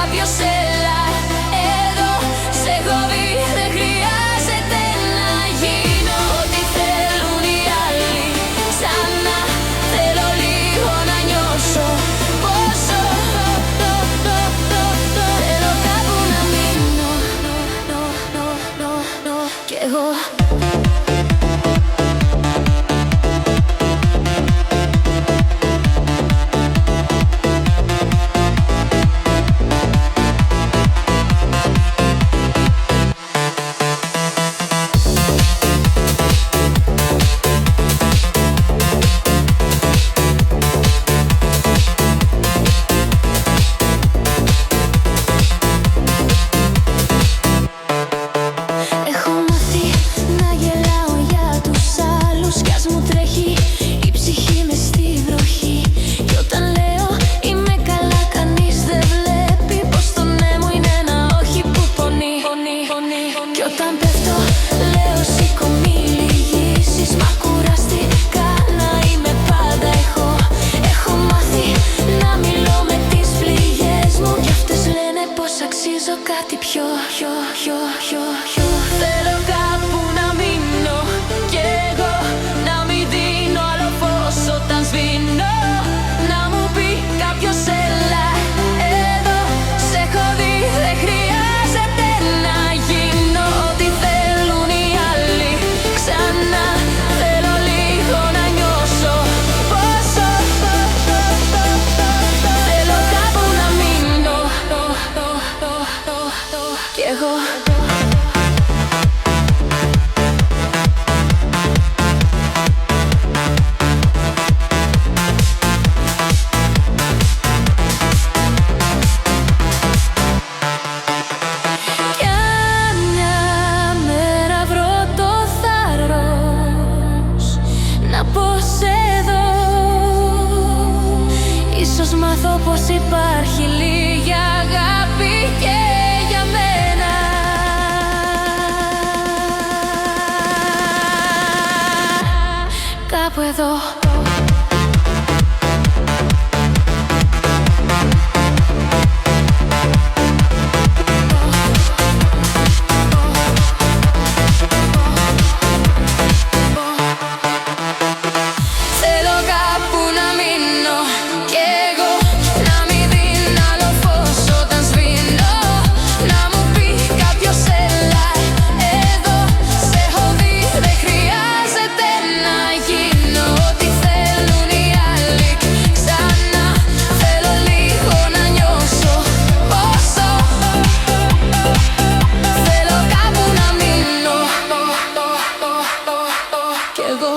κάποιος έλα εδώ. Σε έχω δει, δεν χρειάζεται να γίνω ό,τι θέλουν οι άλλοι. Ξανά θέλω λίγο να νιώσω πόσο θέλω κάπου να μείνω κι εγώ. Αξίζω κάτι πιο. Θέλω κάπου να μείνω κι εγώ, να μην δίνω άλλο φως όταν σβήνω. Να μου πει κάποιος έλα εδώ. Σε έχω δει, δεν χρειάζεται να γίνω ό,τι θέλουν οι άλλοι. Ξανά θέλω λίγο να νιώσω πόσο θέλω κάπου να μείνω κι εγώ. Κι αν μια μέρα βρω το θάρρος να πω σε δω, ίσως μάθω πως υπάρχει λίγη αγάπη και για μένα. Κάπου εδώ. Θέλω κάπου να μείνω κι εγώ, να μην δίνω άλλο φως όταν σβήνω. Να μου πει κάποιος έλα εδώ. Σε έχω δει, δεν χρειάζεται να γίνω ό,τι θέλουν οι άλλοι. Ξανά θέλω λίγο να νιώσω πόσο θέλω κάπου να μείνω κι εγώ.